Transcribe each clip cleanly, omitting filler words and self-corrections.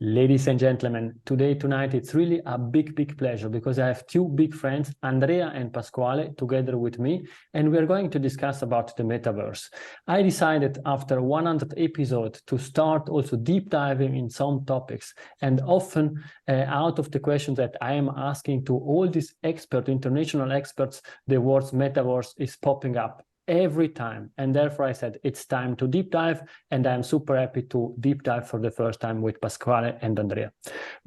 Ladies and gentlemen, tonight, it's really a big pleasure because I have two big friends, Andrea and Pasquale, together with me, and we're going to discuss about the metaverse. I decided after 100 episodes to start also deep diving in some topics, and often out of the questions that I am asking to all these experts, international experts, the words metaverse is popping up every time, and therefore I said it's time to deep dive, and I'm super happy to deep dive for the first time with Pasquale and Andrea.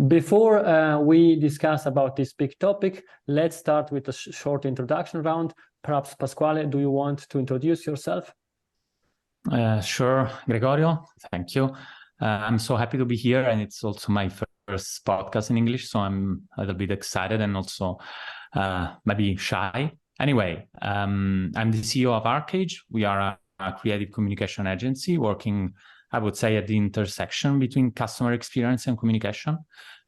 Before we discuss about this big topic, let's start with a short introduction round. Perhaps Pasquale, do you want to introduce yourself? Sure, Gregorio, thank you. I'm so happy to be here, and it's also my first podcast in English, so I'm a little bit excited and also maybe shy. Anyway, I'm the CEO of Arcage. We are a creative communication agency working, I would say, at the intersection between customer experience and communication.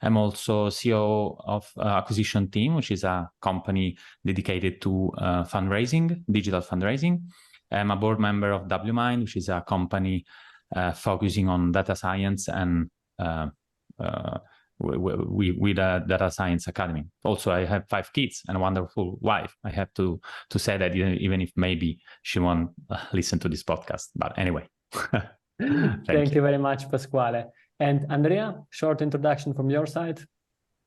I'm also CEO of Acquisition Team, which is a company dedicated to fundraising, digital fundraising. I'm a board member of WMind, which is a company focusing on data science and with a data science academy. Also, I have 5 kids and a wonderful wife. I have to say that even if maybe she won't listen to this podcast. But anyway. Thank you very much, Pasquale. And Andrea, short introduction from your side.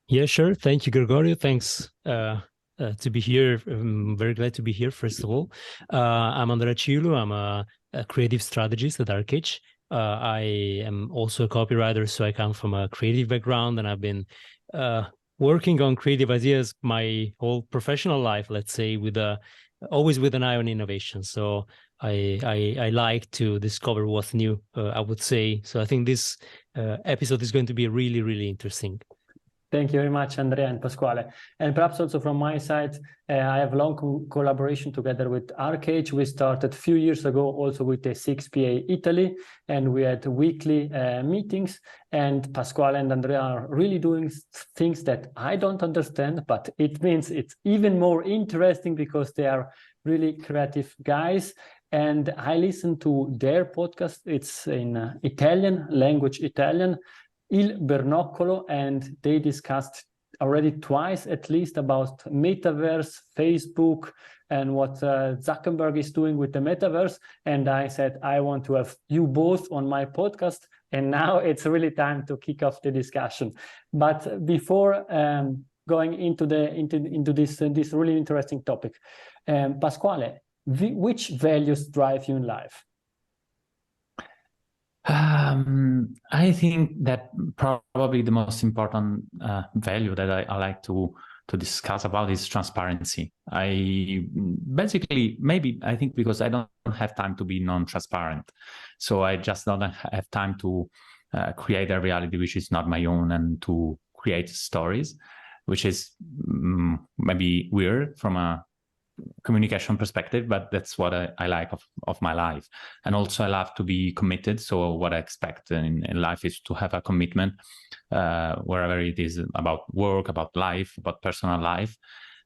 Yeah, sure. Thank you, Gregorio. Thanks to be here. I'm very glad to be here, first of all. I'm Andrea Ciulu. I'm a creative strategist at Arcage. I am also a copywriter, so I come from a creative background, and I've been working on creative ideas my whole professional life, let's say, always with an eye on innovation. So I like to discover what's new, I would say. So I think this episode is going to be really interesting. Thank you very much, Andrea and Pasquale. And perhaps also from my side, I have long collaboration together with Arcage. We started a few years ago also with the 6PA Italy, and we had weekly meetings. And Pasquale and Andrea are really doing things that I don't understand, but it means it's even more interesting because they are really creative guys. And I listen to their podcast. It's in Italian, language Italian, Il Bernoccolo, and they discussed already twice at least about metaverse, Facebook, and what Zuckerberg is doing with the metaverse. And I said, I want to have you both on my podcast. And now it's really time to kick off the discussion. But before going into this really interesting topic, Pasquale, which values drive you in life? I think that probably the most important value that I like to discuss about is transparency. I think because I don't have time to be non-transparent. So I just don't have time to create a reality which is not my own and to create stories, which is maybe weird from a communication perspective, but that's what I like of my life. And also I love to be committed. So what I expect in life is to have a commitment wherever it is about work, about life, about personal life.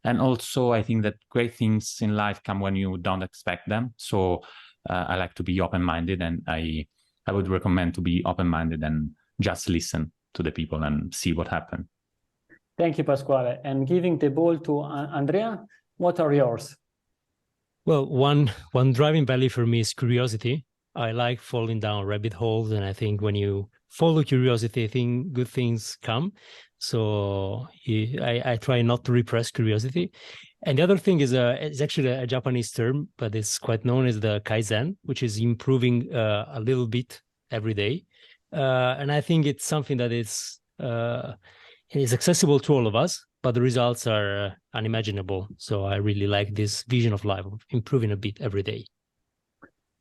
And also I think that great things in life come when you don't expect them. So I like to be open-minded, and I would recommend to be open-minded and just listen to the people and see what happens. Thank you, Pasquale. And giving the ball to Andrea, what are yours? Well, one driving value for me is curiosity. I like falling down rabbit holes, and I think when you follow curiosity, I think good things come. So I try not to repress curiosity. And the other thing is it's actually a Japanese term, but it's quite known as the Kaizen, which is improving a little bit every day. And I think it's something that is accessible to all of us, but the results are unimaginable. So I really like this vision of life, of improving a bit every day.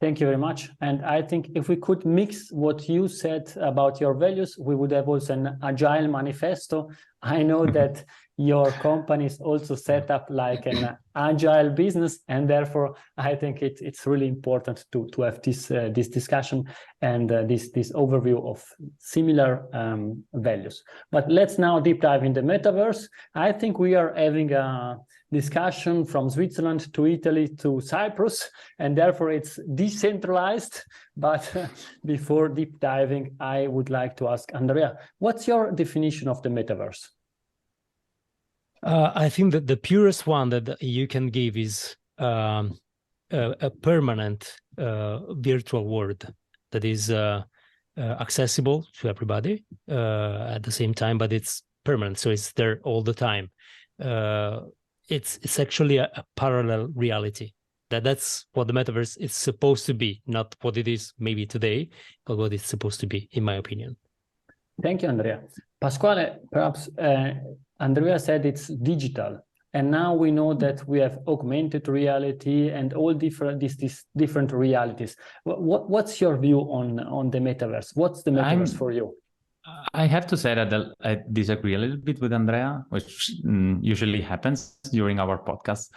Thank you very much. And I think if we could mix what you said about your values, we would have also an agile manifesto. I know that your company is also set up like an agile business, and therefore I think it's really important to have this discussion and this overview of similar values. But let's now deep dive in the metaverse. I think we are having a discussion from Switzerland to Italy to Cyprus, and therefore it's decentralized. But before deep diving, I would like to ask Andrea, what's your definition of the metaverse? I think that the purest one that you can give is a permanent virtual world that is accessible to everybody at the same time, but it's permanent, so it's there all the time. It's actually a parallel reality. That's what the metaverse is supposed to be, not what it is maybe today, but what it's supposed to be, in my opinion. Thank you, Andrea. Pasquale, perhaps Andrea said it's digital, and now we know that we have augmented reality and all these different realities. What's your view on the metaverse? What's the metaverse for you? I have to say that I disagree a little bit with Andrea, which usually happens during our podcast,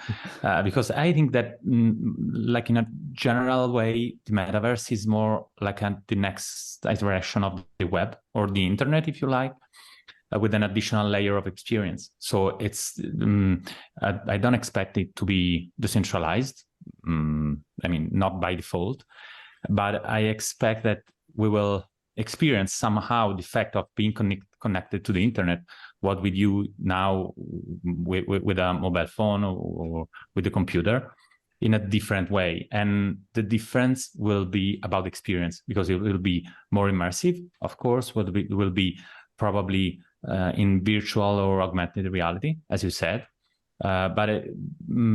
because I think that, like in a general way, the metaverse is more like the next iteration of the web or the internet, if you like, with an additional layer of experience. So it's I don't expect it to be decentralized. I mean, not by default, but I expect that we will experience somehow the fact of being connected to the internet, what we do now with a mobile phone or with a computer, in a different way. And the difference will be about experience, because it will be more immersive, of course, will be probably in virtual or augmented reality, as you said. But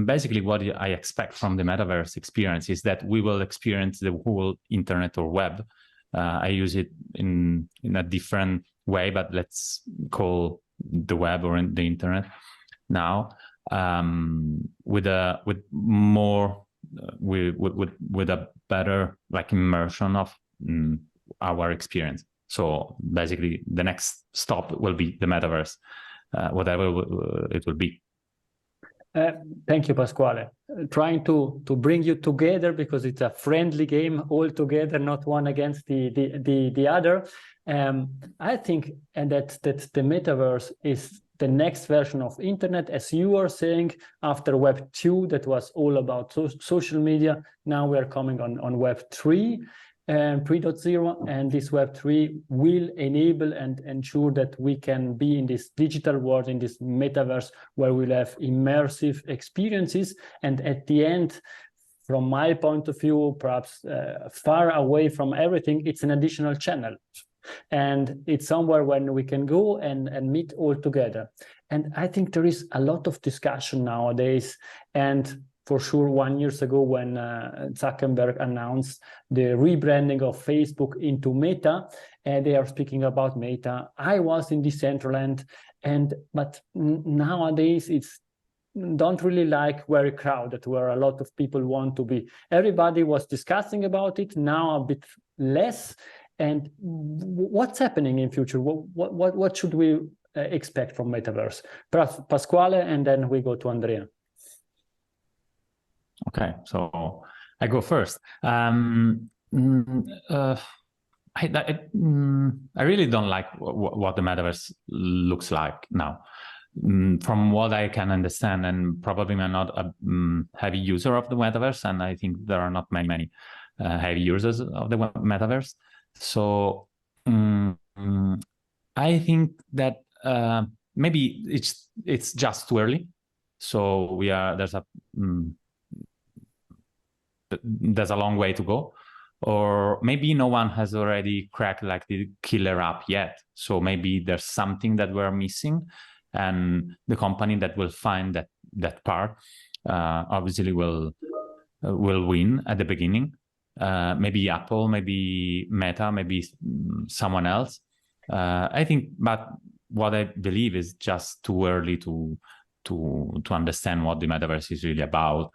basically what I expect from the metaverse experience is that we will experience the whole internet or web. I use it in a different way, but let's call the web or the internet now, with a better like immersion of our experience. So basically, the next stop will be the metaverse, whatever it will be. Thank you, Pasquale. Trying to bring you together, because it's a friendly game all together, not one against the other. I think that the metaverse is the next version of internet, as you are saying, after Web 2, that was all about social media. Now we are coming on Web 3. 3.0, and this Web 3 will enable and ensure that we can be in this digital world, in this metaverse, where we'll have immersive experiences. And at the end, from my point of view, perhaps far away from everything, it's an additional channel. And it's somewhere when we can go and meet all together. And I think there is a lot of discussion nowadays, and for sure, 1 year ago, when Zuckerberg announced the rebranding of Facebook into Meta, and they are speaking about Meta. I was in Decentraland, but nowadays it's don't really like very crowded, where a lot of people want to be. Everybody was discussing about it, now a bit less. And what's happening in future? What should we expect from Metaverse? Perhaps Pasquale, and then we go to Andrea. Okay, so I go first. I really don't like what the metaverse looks like now. From what I can understand, and probably I'm not a heavy user of the metaverse, and I think there are not many heavy users of the metaverse. So I think that maybe it's just too early. So there's a long way to go, or maybe no one has already cracked like the killer app yet. So maybe there's something that we're missing, and the company that will find that part obviously will win at the beginning. Maybe Apple, maybe Meta, maybe someone else. I think, but what I believe is just too early to understand what the metaverse is really about.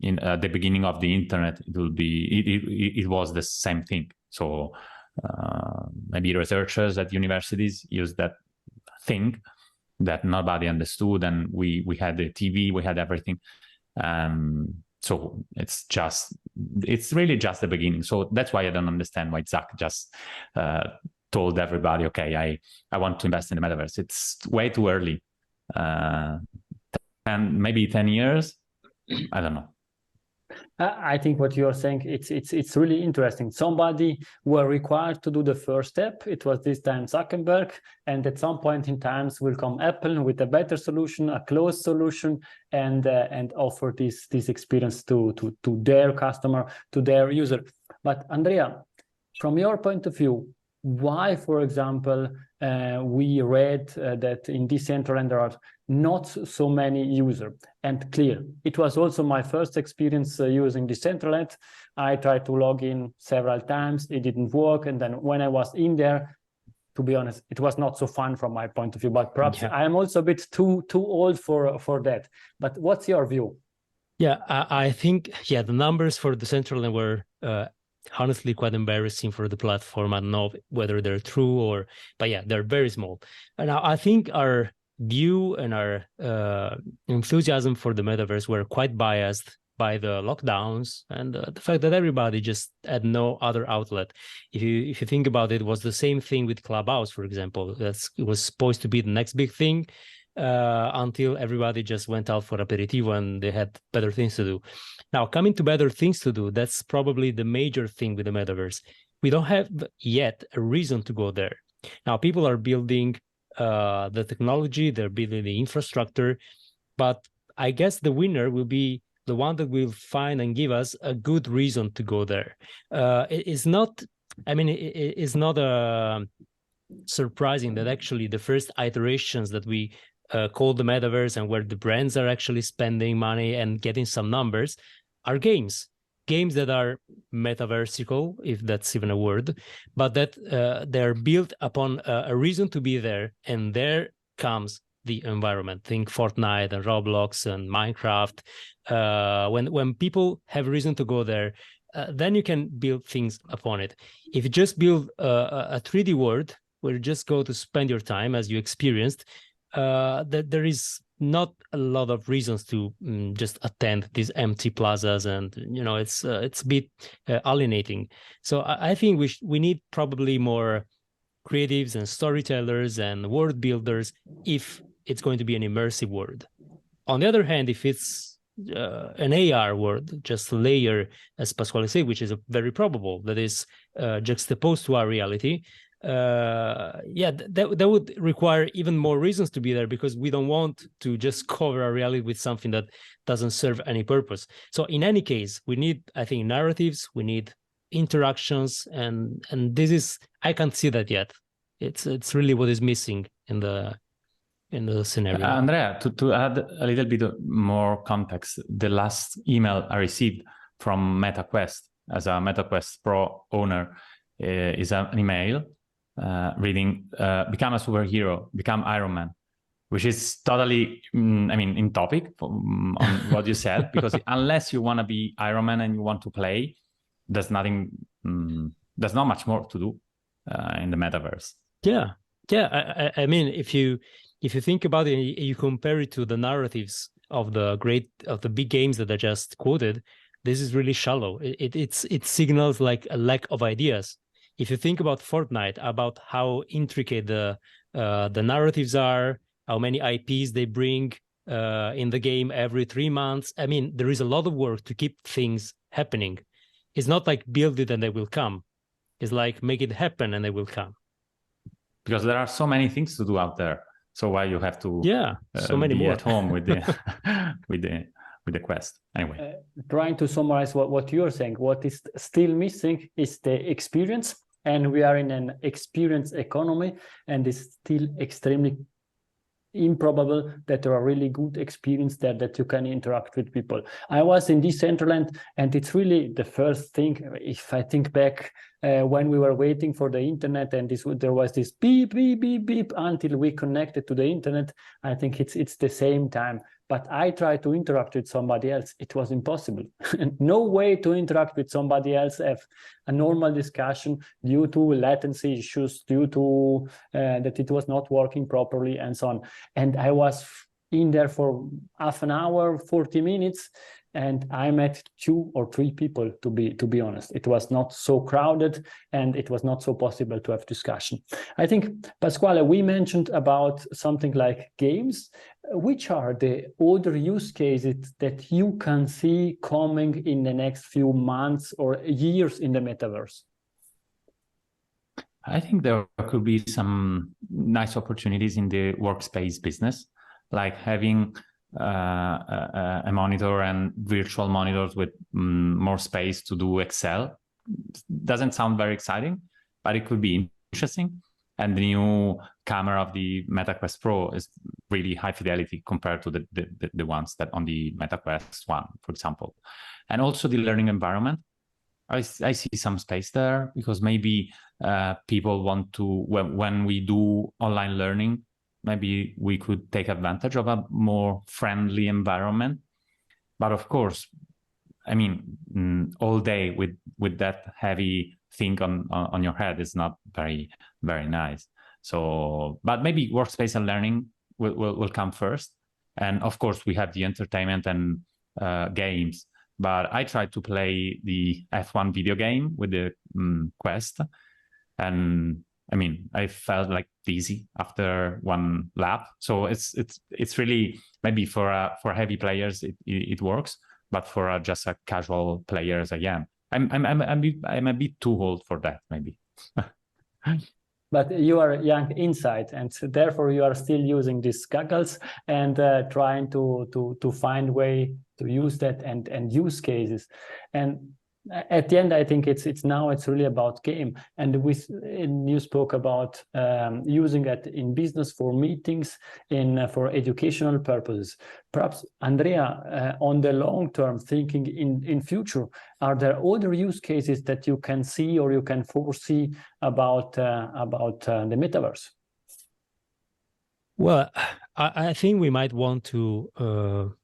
In the beginning of the internet, it was the same thing. So maybe researchers at universities used that thing that nobody understood, and we had the TV, we had everything. So it's really just the beginning. So that's why I don't understand why Zach just told everybody, okay, I want to invest in the metaverse. It's way too early. and maybe 10 years, I don't know. I think what you're saying, it's really interesting. Somebody were required to do the first step. It was this time Zuckerberg, and at some point in time will come Apple with a better solution, a closed solution, and offer this experience to their customer, to their user. But Andrea, from your point of view, why, for example, we read that in Decentraland there are not so many users? And clear, it was also my first experience using Decentraland. I tried to log in several times, it didn't work, and then when I was in there, to be honest, it was not so fun from my point of view. But perhaps I am also a bit too old for that. But what's your view? Yeah, I think the numbers for Decentraland were honestly quite embarrassing for the platform. I don't know whether they're true but yeah, they're very small. And now I think our view and our enthusiasm for the metaverse were quite biased by the lockdowns and the fact that everybody just had no other outlet. If you think about it, it was the same thing with Clubhouse, for example. It was supposed to be the next big thing until everybody just went out for aperitivo and they had better things to do. Now, coming to better things to do, that's probably the major thing with the metaverse. We don't have yet a reason to go there. Now, people are building the technology, they're building the infrastructure, but I guess the winner will be the one that will find and give us a good reason to go there. It's not surprising that actually the first iterations that we call the metaverse and where the brands are actually spending money and getting some numbers are games that are metaversical, if that's even a word, but that they're built upon a reason to be there, and there comes the environment. Think Fortnite and Roblox and Minecraft. When people have reason to go there, then you can build things upon it. If you just build a 3D world where you just go to spend your time as you experienced, that there is not a lot of reasons to just attend these empty plazas, and it's a bit alienating. So I think we need probably more creatives and storytellers and world builders if it's going to be an immersive world. On the other hand, if it's an AR world, just layer, as Pasquale said, which is very probable, that is juxtaposed to our reality, that would require even more reasons to be there, because we don't want to just cover our reality with something that doesn't serve any purpose. So in any case, we need, I think, narratives, we need interactions, and this is, I can't see that yet. It's really what is missing in the scenario. Andrea, to add a little bit more context, the last email I received from MetaQuest as a MetaQuest Pro owner is an email reading, become a superhero, become Iron Man, which is totally, in topic on what you said, because unless you want to be Iron Man and you want to play, there's not much more to do in the metaverse. Yeah. I mean, if you think about it, you compare it to the narratives of the big games that I just quoted, this is really shallow. It signals like a lack of ideas. If you think about Fortnite, about how intricate the narratives are, how many IPs they bring in the game every 3 months, I mean, there is a lot of work to keep things happening. It's not like build it and they will come. It's like make it happen and they will come. Because there are so many things to do out there. So why you have to so many be more at home with the with the Quest. Anyway, trying to summarize what you're saying, what is still missing is the experience, and we are in an experience economy, and it's still extremely improbable that there are really good experience there that you can interact with people. I was in Decentraland, and it's really the first thing, if I think back when we were waiting for the internet, and there was this beep, beep, beep, beep until we connected to the internet. I think it's the same time. But I tried to interact with somebody else. It was impossible. No way to interact with somebody else, have a normal discussion due to latency issues, due to that it was not working properly and so on. And I was in there for half an hour, 40 minutes, and I met 2 or 3 people, to be honest. It was not so crowded, and it was not so possible to have discussion. I think, Pasquale, we mentioned about something like games. Which are the other use cases that you can see coming in the next few months or years in the metaverse? I think there could be some nice opportunities in the workspace business, like having a monitor and virtual monitors with more space to do Excel. Doesn't sound very exciting, but it could be interesting. And the new camera of the MetaQuest Pro is really high fidelity compared to the ones that on the MetaQuest 1, for example. And also the learning environment. I see some space there, because maybe people want to, when we do online learning, maybe we could take advantage of a more friendly environment. But of course, I mean, all day with that heavy thing on your head is not very, very nice. So, but maybe workspace and learning will come first. And of course, we have the entertainment and games. But I tried to play the F1 video game with the Quest, and I mean, I felt like dizzy after one lap. So it's really, maybe for heavy players it works, but for just a casual player as I am, I'm a bit too old for that, maybe. But you are young inside, and therefore you are still using these goggles and trying to find way to use that and use cases. And at the end, I think it's really about game. And you spoke about using it in business for meetings, for educational purposes. Perhaps, Andrea, on the long term, thinking in future, are there other use cases that you can see or you can foresee about the metaverse? Well, I think we might want to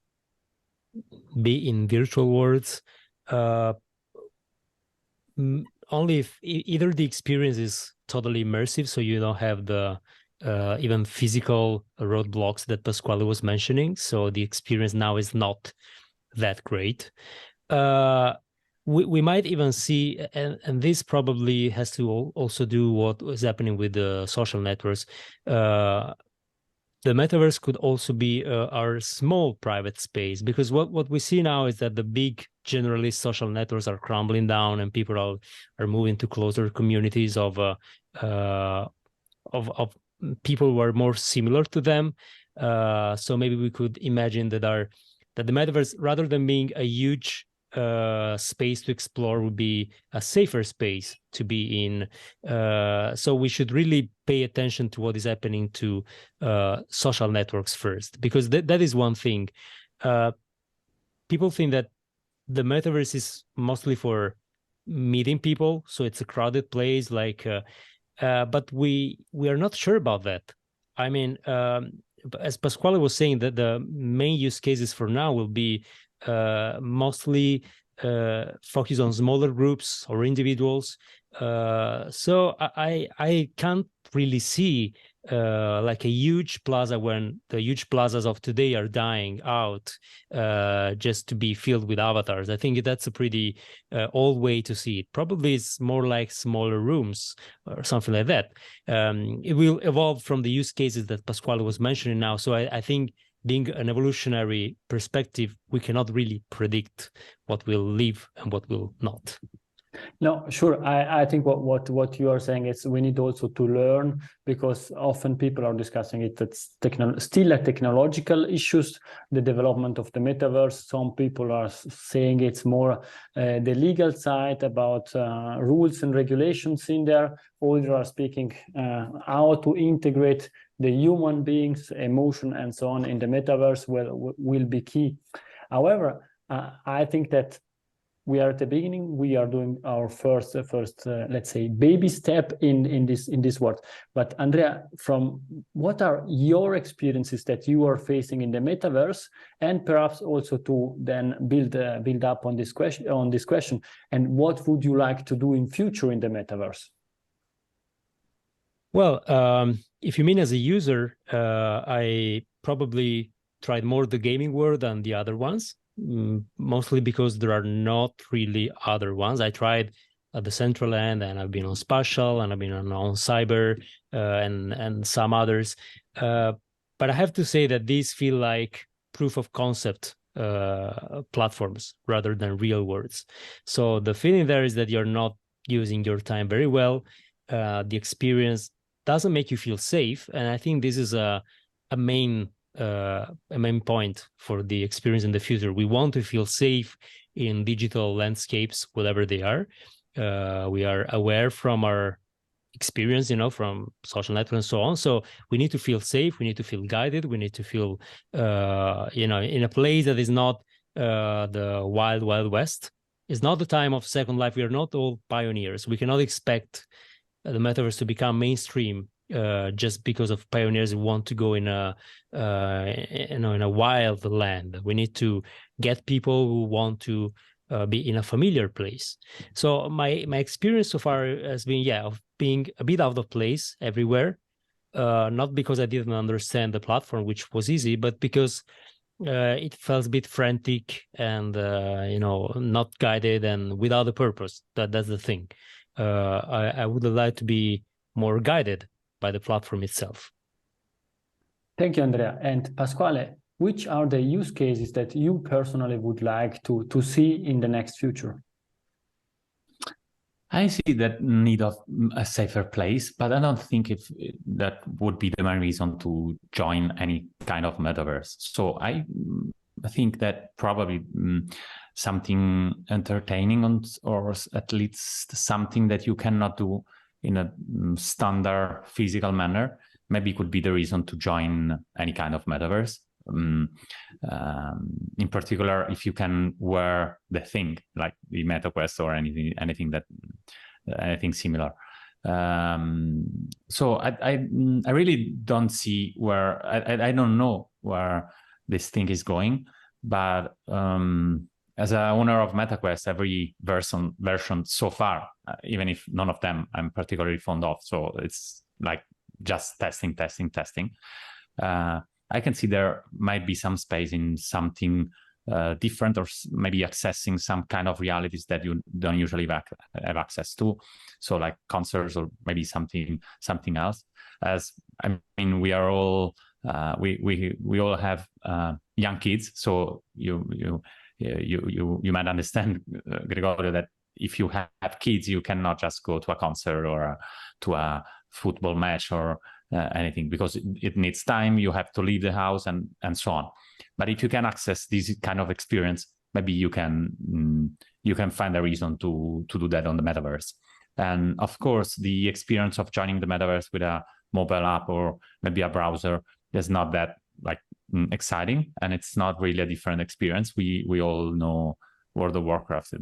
be in virtual worlds only if either the experience is totally immersive, so you don't have the even physical roadblocks that Pasquale was mentioning, so the experience now is not that great. We might even see, and this probably has to also do what is happening with the social networks. The metaverse could also be our small private space, because what we see now is that the big generalist social networks are crumbling down, and people are moving to closer communities of people who are more similar to them. So maybe we could imagine that the metaverse, rather than being a huge space to explore, would be a safer space to be in. So we should really pay attention to what is happening to social networks first, because that is one thing. People think that the metaverse is mostly for meeting people, so it's a crowded place, but we are not sure about that. I mean, as Pasquale was saying, that the main use cases for now will be mostly focus on smaller groups or individuals. So I can't really see like a huge plaza, when the huge plazas of today are dying out, just to be filled with avatars. I think that's a pretty old way to see it. Probably it's more like smaller rooms or something like that. It will evolve from the use cases that Pasquale was mentioning now. So I think, being an evolutionary perspective, we cannot really predict what will live and what will not. No, sure. I think what you are saying is we need also to learn, because often people are discussing it. That's still a technological issues, the development of the metaverse. Some people are saying it's more the legal side about rules and regulations in there. Others are speaking how to integrate the human beings, emotion, and so on in the metaverse will be key. However, I think that we are at the beginning. We are doing our first let's say, baby step in this world. But Andrea, from what are your experiences that you are facing in the metaverse, and perhaps also to then build up on this question, and what would you like to do in future in the metaverse? Well, if you mean as a user, I probably tried more the gaming world than the other ones. mostly because there are not really other ones. I tried at the central end, and I've been on spatial, and I've been on cyber, and some others. But I have to say that these feel like proof of concept platforms rather than real worlds. So the feeling there is that you're not using your time very well. The experience doesn't make you feel safe, and I think this is a main point for the experience in the future. We want to feel safe in digital landscapes, whatever they are. We are aware from our experience, from social networks and so on. So we need to feel safe. We need to feel guided. We need to feel, in a place that is not the wild, wild west. It's not the time of Second Life. We are not all pioneers. We cannot expect the metaverse to become mainstream just because of pioneers who want to go in a wild land. We need to get people who want to be in a familiar place. So my experience so far has been, of being a bit out of place everywhere, not because I didn't understand the platform, which was easy, but because it felt a bit frantic and not guided and without a purpose. That's the thing. I would like to be more guided by the platform itself. Thank you, Andrea. And Pasquale, which are the use cases that you personally would like to see in the next future? I see that need of a safer place, but I don't think that would be the main reason to join any kind of metaverse. So I think that probably something entertaining or at least something that you cannot do in a standard physical manner, maybe could be the reason to join any kind of metaverse. In particular, if you can wear the thing like the MetaQuest or anything similar. So I really don't see where I don't know where this thing is going, but as an owner of MetaQuest, every version so far, even if none of them I'm particularly fond of, so it's like just testing. I can see there might be some space in something different, or maybe accessing some kind of realities that you don't usually have access to. So like concerts or maybe something else. As I mean, we are all we all have young kids, so you might understand, Gregorio, that if you have kids, you cannot just go to a concert or to a football match or anything, because it needs time. You have to leave the house and so on. But if you can access this kind of experience, maybe you can find a reason to do that on the metaverse. And of course, the experience of joining the metaverse with a mobile app or maybe a browser is not that exciting, and it's not really a different experience. We all know World of Warcraft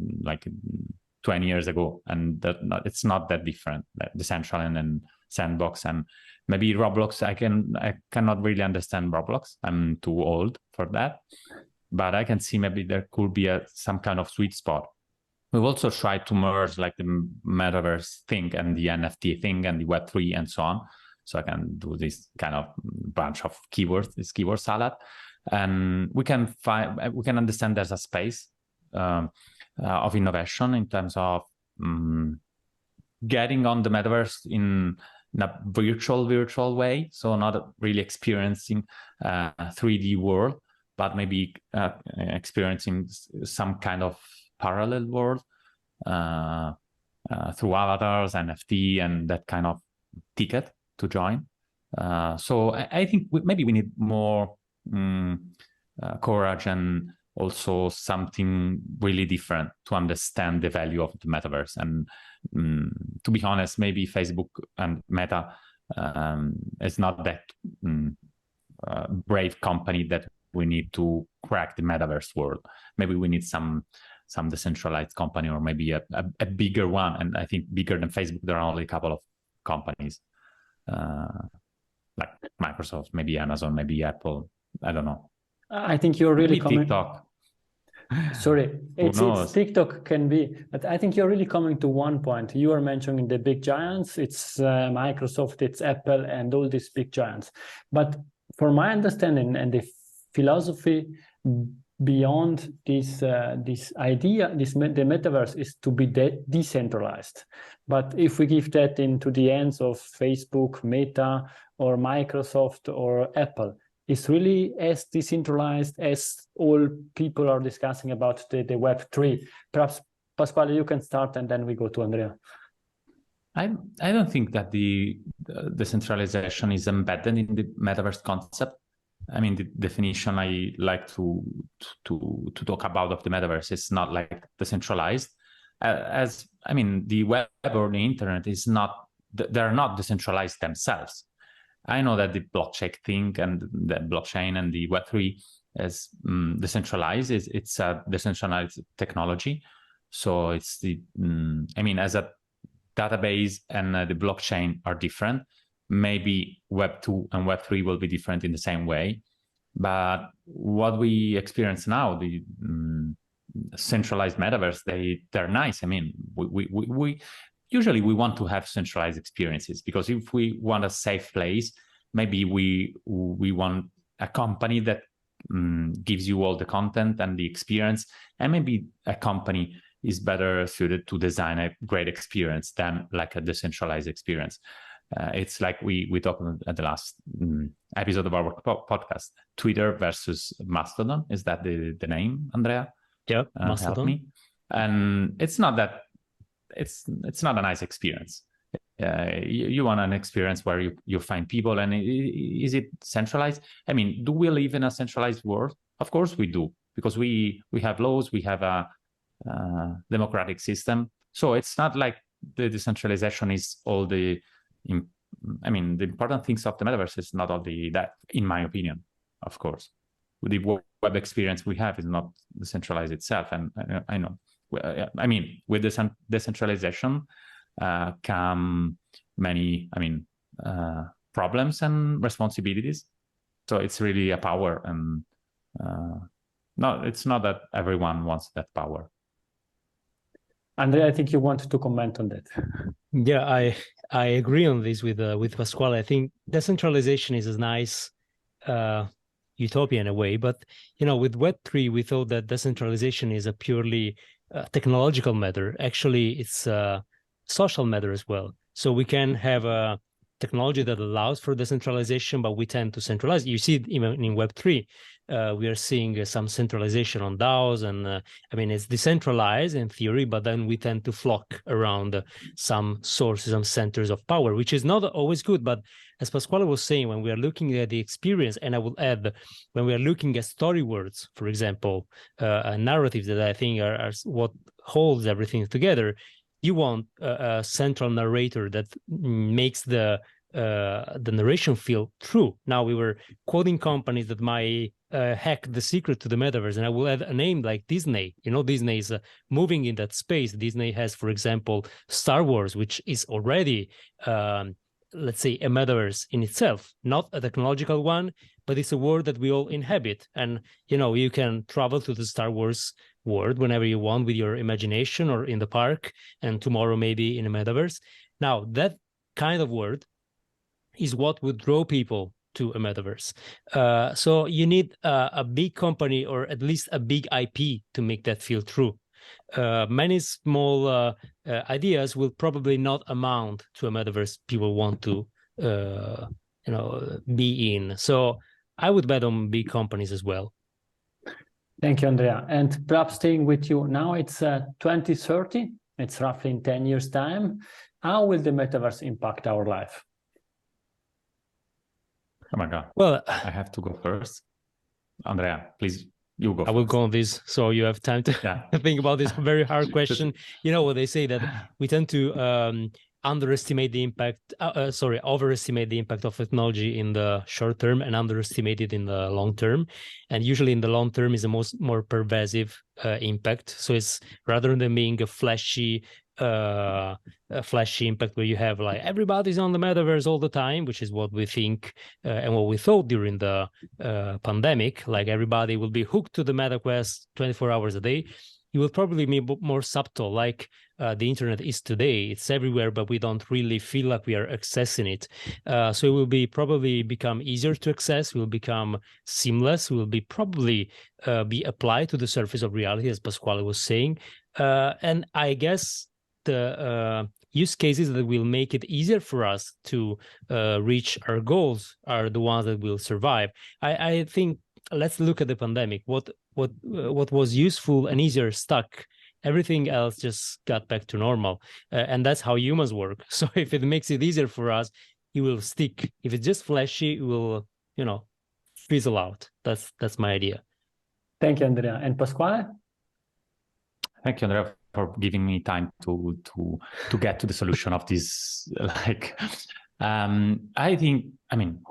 20 years ago, and it's not that different. Decentralization and Sandbox and maybe Roblox. I cannot really understand Roblox. I'm too old for that, but I can see maybe there could be some kind of sweet spot. We've also tried to merge like the metaverse thing and the NFT thing and the Web3 and so on. So I can do this kind of bunch of keywords, this keyword salad, and we can understand there's a space of innovation in terms of getting on the metaverse in a virtual way. So not really experiencing a 3D world, but maybe experiencing some kind of parallel world through avatars, NFT, and that kind of ticket to join. So I think maybe we need more courage and also something really different to understand the value of the metaverse. And to be honest, maybe Facebook and Meta is not that brave company that we need to crack the metaverse world. Maybe we need some decentralized company, or maybe a bigger one. And I think bigger than Facebook, there are only a couple of companies like Microsoft, maybe Amazon, maybe Apple. I don't know. I think you're really coming. TikTok. Sorry, it's TikTok can be, but I think you're really coming to one point. You are mentioning the big giants. It's Microsoft, it's Apple, and all these big giants. But for my understanding and the philosophy beyond this idea, the metaverse is to be decentralized. But if we give that into the hands of Facebook, Meta, or Microsoft, or Apple, it's really as decentralized as all people are discussing about the Web3. Perhaps, Pasquale, you can start, and then we go to Andrea. I don't think that the decentralization is embedded in the metaverse concept. I mean, the definition I like to talk about of the metaverse is not like decentralized. The web or the internet is not, they're not decentralized themselves. I know that the blockchain thing and the blockchain and the Web3 is decentralized. It's a decentralized technology. So it's as a database and the blockchain are different. Maybe Web 2 and Web 3 will be different in the same way. But what we experience now, the centralized metaverse, they're nice. I mean, we usually we want to have centralized experiences, because if we want a safe place, maybe we want a company that gives you all the content and the experience, and maybe a company is better suited to design a great experience than like a decentralized experience. It's like we talked at the last episode of our podcast, Twitter versus Mastodon. Is that the name, Andrea? Yeah, Mastodon. Help me. And it's not that, it's not a nice experience. You want an experience where you find people, and is it centralized? I mean, do we live in a centralized world? Of course we do, because we have laws, we have a democratic system. So it's not like the decentralization is all the the important things of the metaverse is not only that, in my opinion. Of course, the web experience we have is not decentralized itself, and I know. I mean, with the decentralization come many, problems and responsibilities. So it's really a power, and no, it's not that everyone wants that power. Andrea, I think you wanted to comment on that. Yeah, I agree on this with Pasquale. I think decentralization is a nice utopia in a way, but with Web3, we thought that decentralization is a purely technological matter. Actually, it's a social matter as well. So we can have a technology that allows for decentralization, but we tend to centralize. You see, even in Web3, we are seeing some centralization on DAOs, and it's decentralized in theory, but then we tend to flock around some sources, some centers of power, which is not always good. But as Pasquale was saying, when we are looking at the experience, and I will add, when we are looking at story words, for example, narratives that I think are what holds everything together, you want a central narrator that makes the narration feel true. Now, we were quoting companies that might hack the secret to the metaverse, and I will add a name like Disney. Disney is moving in that space. Disney has, for example, Star Wars, which is already, let's say, a metaverse in itself, not a technological one, but it's a world that we all inhabit. And, you can travel to the Star Wars world whenever you want with your imagination, or in the park, and tomorrow maybe in a metaverse. Now, that kind of world is what would draw people to a metaverse. So you need a big company, or at least a big IP, to make that feel true. Many small ideas will probably not amount to a metaverse people want to be in. So I would bet on big companies as well. Thank you, Andrea. And perhaps staying with you now, it's 2030. It's roughly in 10 years' time. How will the metaverse impact our life? Oh my God. Well, I have to go first. Andrea, please, you go first. I will go on this, so you have time to think about this very hard question. What they say, that we tend to overestimate the impact of technology in the short term and underestimate it in the long term. And usually in the long term is the more pervasive impact. So it's, rather than being a flashy impact where you have like everybody's on the metaverse all the time, which is what we think and what we thought during the pandemic, like everybody will be hooked to the MetaQuest 24 hours a day. it will probably be more subtle, like the internet is today. It's everywhere, but we don't really feel like we are accessing it. So it will probably become easier to access. It will become seamless. It will probably be applied to the surface of reality, as Pasquale was saying. And I guess the use cases that will make it easier for us to reach our goals are the ones that will survive. I think let's look at the pandemic. What was useful and easier stuck. Everything else just got back to normal, and that's how humans work. So if it makes it easier for us, it will stick. If it's just flashy, it will, fizzle out. That's my idea. Thank you, Andrea. And Pasquale? Thank you, Andrea, for giving me time to get to the solution of this. I think,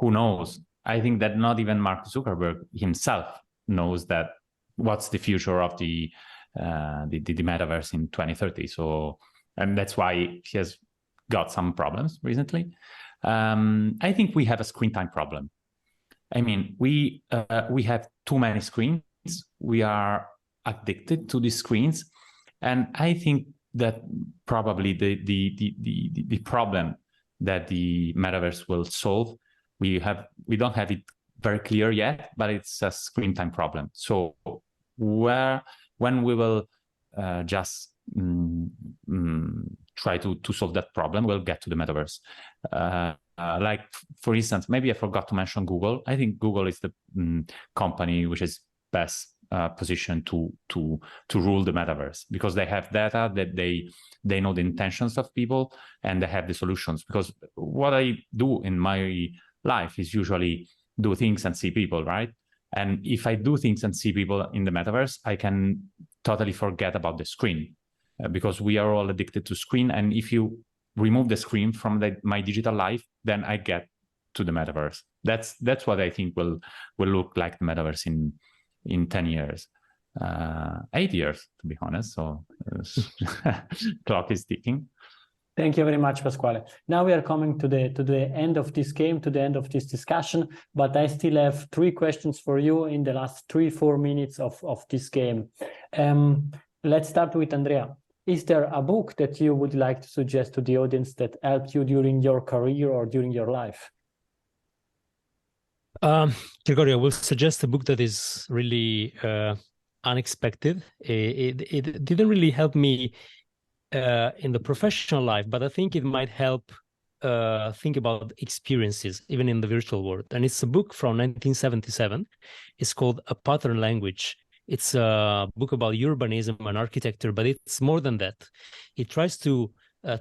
who knows? I think that not even Mark Zuckerberg himself knows that what's the future of the metaverse in 2030. So, and that's why he has got some problems recently. I think we have a screen time problem. We have too many screens. We are addicted to these screens, and I think that probably the problem that the metaverse will solve, we don't have it very clear yet, but it's a screen time problem. So when we will just try to solve that problem, we'll get to the metaverse. Like, for instance, maybe I forgot to mention Google. I think Google is the company which is best positioned to rule the metaverse, because they have data, that they know the intentions of people, and they have the solutions. Because what I do in my life is usually do things and see people, right? And if I do things and see people in the metaverse, I can totally forget about the screen, because we are all addicted to screen. And if you remove the screen from my digital life, then I get to the metaverse. That's what I think will look like the metaverse in 10 years, 8 years, to be honest. So clock is ticking. Thank you very much, Pasquale. Now we are coming to the end of this game, to the end of this discussion, but I still have 3 questions for you in the last 3-4 minutes of this game. Let's start with Andrea. Is there a book that you would like to suggest to the audience that helped you during your career or during your life? Gregorio, I will suggest a book that is really unexpected. It didn't really help me in the professional life, but I think it might help think about experiences, even in the virtual world. And it's a book from 1977. It's called A Pattern Language. It's a book about urbanism and architecture, but it's more than that. It tries to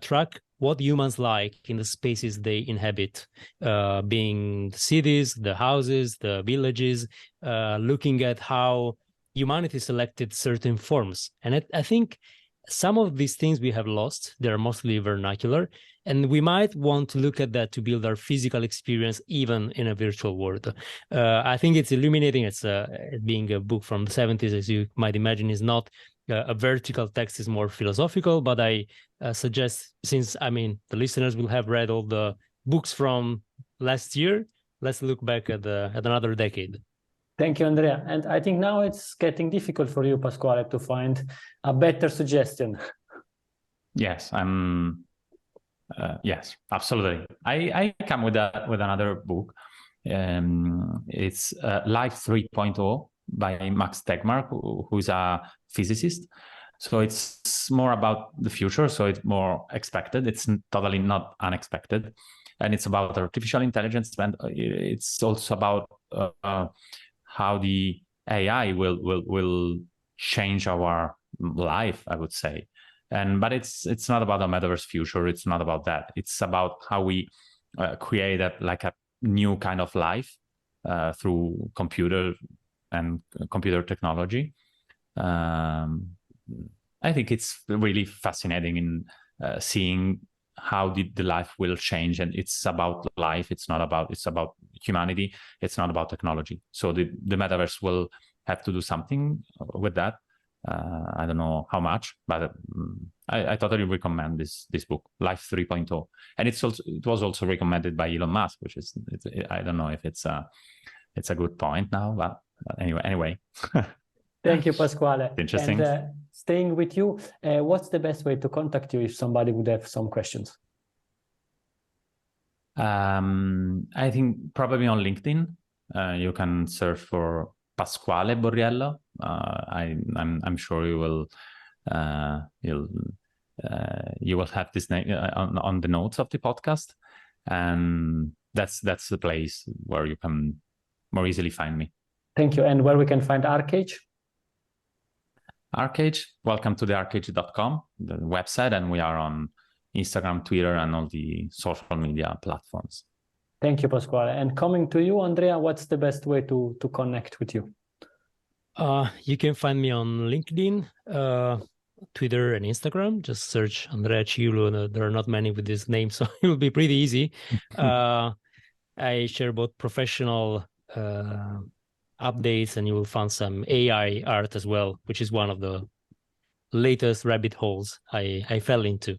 track what humans like in the spaces they inhabit, being the cities, the houses, the villages, looking at how humanity selected certain forms. And I think some of these things we have lost. They're mostly vernacular, and we might want to look at that to build our physical experience even in a virtual world. I think it's illuminating. It's being a book from the 70s, as you might imagine, is not a vertical text, is more philosophical, but I suggest, since the listeners will have read all the books from last year, let's look back at another decade. Thank you, Andrea. And I think now it's getting difficult for you, Pasquale, to find a better suggestion. Yes, yes, absolutely. I come with another book. It's Life 3.0 by Max Tegmark, who is a physicist. So it's more about the future. So it's more expected. It's totally not unexpected. And it's about artificial intelligence. And it's also about how the AI will change our life, I would say. But it's not about a metaverse future. It's not about that. It's about how we create a new kind of life through computer and computer technology. I think it's really fascinating in seeing how the life will change, and it's about life. It's about humanity. It's not about technology. So the metaverse will have to do something with that. I don't know how much, but I totally recommend this book, Life 3.0, and it was also recommended by Elon Musk, which is I don't know if it's a good point now, but anyway. Thank you, Pasquale. Interesting. And staying with you, what's the best way to contact you if somebody would have some questions? I think probably on LinkedIn. You can search for Pasquale Borriello. I'm sure you will have this name on the notes of the podcast, and that's the place where you can more easily find me. Thank you. And where we can find Arcage? Arcage, welcome to the arcage.com, the website, and we are on Instagram, Twitter, and all the social media platforms. Thank you, Pasquale. And coming to you, Andrea, what's the best way to connect with you? You can find me on LinkedIn, Twitter, and Instagram. Just search Andrea Ciulu. There are not many with this name, so it will be pretty easy. I share both professional updates, and you will find some AI art as well, which is one of the latest rabbit holes I fell into.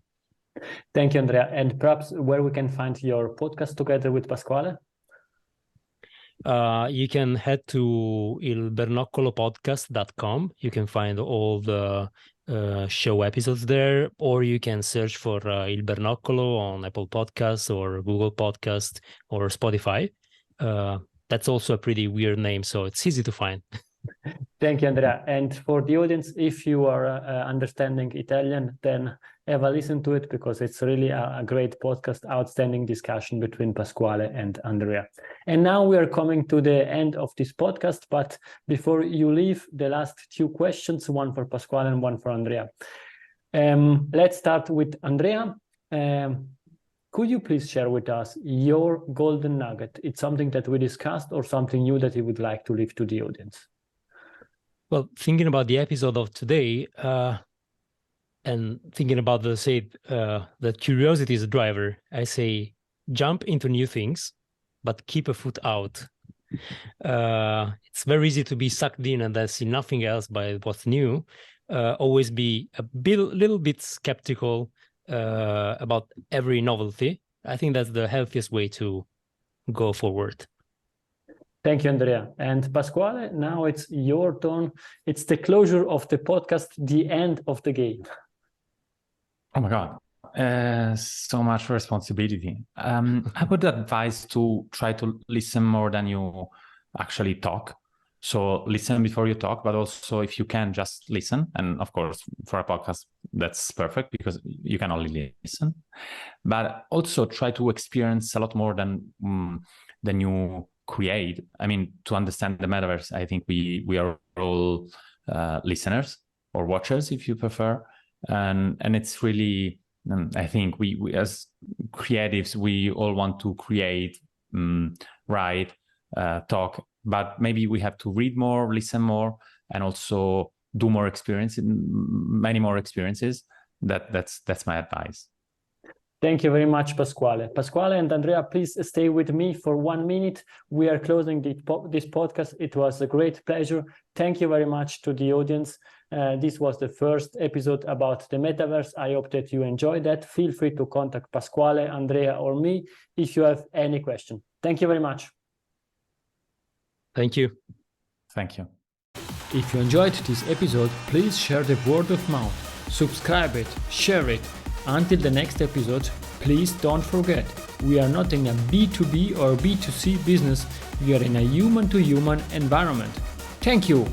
Thank you, Andrea. And perhaps where we can find your podcast together with Pasquale? You can head to ilbernoccolopodcast.com. You can find all the show episodes there, or you can search for Il Bernoccolo on Apple Podcasts or Google Podcasts or Spotify. That's also a pretty weird name, so it's easy to find. Thank you, Andrea. And for the audience, if you are understanding Italian, then have a listen to it, because it's really a great podcast, outstanding discussion between Pasquale and Andrea. And now we are coming to the end of this podcast, but before you leave, the last two questions, one for Pasquale and one for Andrea. Let's start with Andrea. Could you please share with us your golden nugget? It's something that we discussed or something new that you would like to leave to the audience? Well, thinking about the episode of today, and thinking about that curiosity is a driver, I say jump into new things, but keep a foot out. It's very easy to be sucked in and then see nothing else by what's new. Always be little bit skeptical about every novelty. I think that's the healthiest way to go forward. Thank you, Andrea. And Pasquale, now it's your turn. It's the closure of the podcast, the end of the game. Oh my God. So much responsibility. I would advise to try to listen more than you actually talk. So listen before you talk, but also if you can, just listen. And of course, for a podcast, that's perfect because you can only listen. But also try to experience a lot more than you create. I mean, to understand the metaverse, I think we are all listeners or watchers, if you prefer. And it's really, I think we as creatives, we all want to create, write, talk, but maybe we have to read more, listen more, and also do more experience, many more experiences. That's my advice. Thank you very much, Pasquale. Pasquale and Andrea, please stay with me for 1 minute. We are closing this podcast. It was a great pleasure. Thank you very much to the audience. This was the first episode about the metaverse. I hope that you enjoyed that. Feel free to contact Pasquale, Andrea, or me if you have any question. Thank you very much. Thank you. Thank you. If you enjoyed this episode, please share the word of mouth. Subscribe it, share it. Until the next episode, please don't forget, we are not in a B2B or B2C business, we are in a human-to-human environment. Thank you!